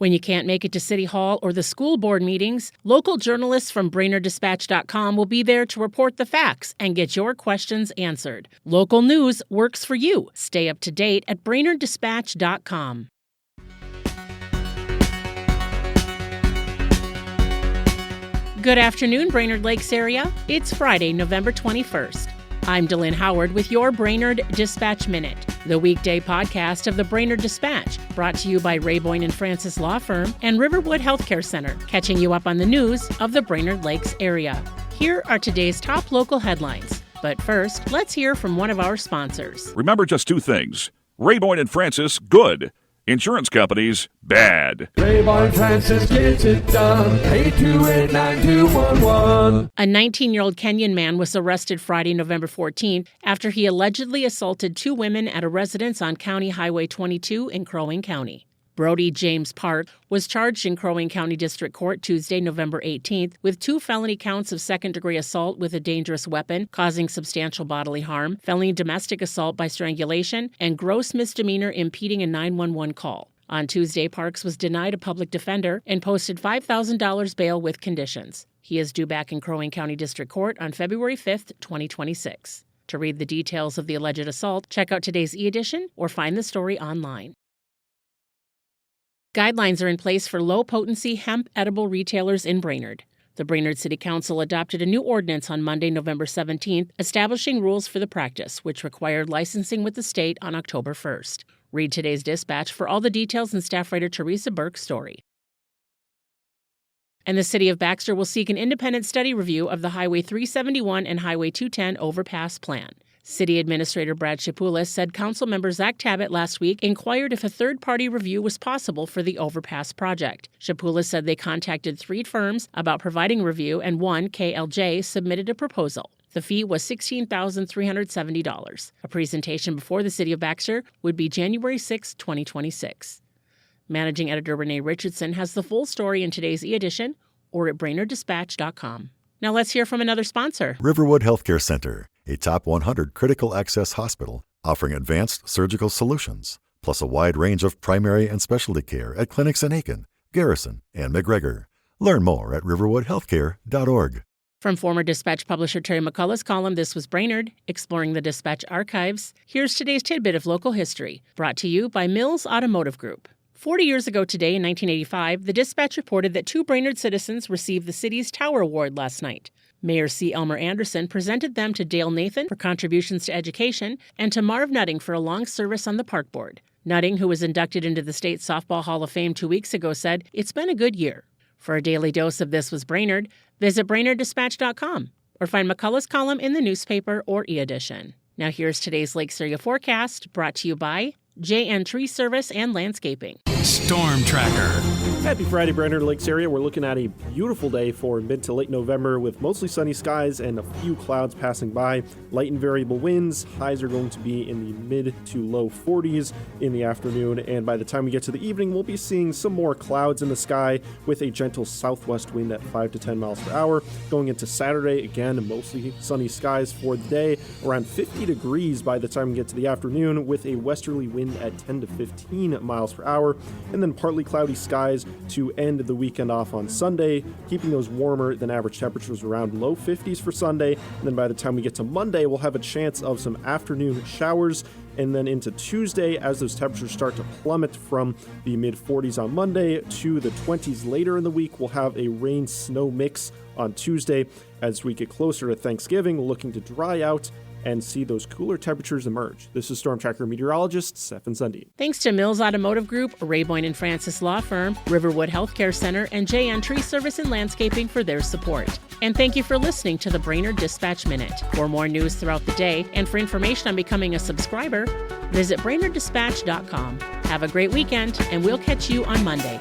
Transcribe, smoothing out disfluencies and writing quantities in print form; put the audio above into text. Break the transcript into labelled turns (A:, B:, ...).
A: When you can't make it to City Hall or the school board meetings, local journalists from BrainerdDispatch.com will be there to report the facts and get your questions answered. Local news works for you. Stay up to date at BrainerdDispatch.com. Good afternoon, Brainerd Lakes area. It's Friday, November 21st. I'm Delynn Howard with your Brainerd Dispatch Minute, the weekday podcast of the Brainerd Dispatch, brought to you by Rayboyne & Francis Law Firm and Riverwood Healthcare Center, catching you up on the news of the Brainerd Lakes area. Here are today's top local headlines. But first, let's hear from one of our sponsors.
B: Remember just two things. Rayboyne & Francis, good. Insurance companies, bad.
C: Rayboyne & Francis gets it done. 828-9211.
A: A 19-year-old Kenyan man was arrested Friday, November 14th, after he allegedly assaulted two women at a residence on County Highway 22 in Crow Wing County. Brody James Park was charged in Crow Wing County District Court Tuesday, November 18th, with 2 felony counts of second-degree assault with a dangerous weapon causing substantial bodily harm, felony domestic assault by strangulation, and gross misdemeanor impeding a 911 call. On Tuesday, Parks was denied a public defender and posted $5,000 bail with conditions. He is due back in Crow Wing County District Court on February 5th, 2026. To read the details of the alleged assault, check out today's e-edition or find the story online. Guidelines are in place for low-potency hemp edible retailers in Brainerd. The Brainerd City Council adopted a new ordinance on Monday, November 17th, establishing rules for the practice, which required licensing with the state on October 1st. Read today's dispatch for all the details and staff writer Teresa Burke's story. And the City of Baxter will seek an independent study review of the Highway 371 and Highway 210 overpass plan. City Administrator Brad Shapoulis said Councilmember Zach Tabbitt last week inquired if a third-party review was possible for the overpass project. Shapoulis said they contacted 3 firms about providing review, and one, KLJ, submitted a proposal. The fee was $16,370. A presentation before the City of Baxter would be January 6, 2026. Managing Editor Renee Richardson has the full story in today's e-edition or at BrainerdDispatch.com. Now let's hear from another sponsor.
D: Riverwood Healthcare Center, a top 100 critical access hospital offering advanced surgical solutions, plus a wide range of primary and specialty care at clinics in Aiken, Garrison, and McGregor. Learn more at riverwoodhealthcare.org.
A: From former Dispatch publisher Terry McCullough's column, This Was Brainerd, exploring the Dispatch archives, here's today's tidbit of local history, brought to you by Mills Automotive Group. 40 years ago today, in 1985, the Dispatch reported that 2 Brainerd citizens received the city's Tower Award last night. Mayor C. Elmer Anderson presented them to Dale Nathan for contributions to education and to Marv Nutting for a long service on the park board. Nutting, who was inducted into the State Softball Hall of Fame 2 weeks ago, said, "It's been a good year." For a daily dose of This Was Brainerd, visit BrainerdDispatch.com or find McCullough's column in the newspaper or e-edition. Now here's today's Lakes Area forecast, brought to you by JN Tree Service and Landscaping.
E: Storm Tracker.
F: Happy Friday, Brainerd Lakes area. We're looking at a beautiful day for mid to late November with mostly sunny skies and a few clouds passing by. Light and variable winds. Highs are going to be in the mid to low 40s in the afternoon. And by the time we get to the evening, we'll be seeing some more clouds in the sky with a gentle southwest wind at 5 to 10 miles per hour. Going into Saturday, again, mostly sunny skies for the day. Around 50 degrees by the time we get to the afternoon with a westerly wind at 10 to 15 miles per hour. And then partly cloudy skies to end the weekend off on Sunday, keeping those warmer than average temperatures around low 50s for Sunday. And then by the time we get to Monday, we'll have a chance of some afternoon showers. And then into Tuesday, as those temperatures start to plummet from the mid-40s on Monday to the 20s later in the week, we'll have a rain-snow mix on Tuesday. As we get closer to Thanksgiving, we're looking to dry out and see those cooler temperatures emerge. This is Storm Tracker meteorologist Stefan Sundin.
A: Thanks to Mills Automotive Group, Rayboyne & Francis Law Firm, Riverwood Healthcare Center, and JN Tree Service and Landscaping for their support. And thank you for listening to the Brainerd Dispatch Minute. For more news throughout the day and for information on becoming a subscriber, visit BrainerdDispatch.com. Have a great weekend, and we'll catch you on Monday.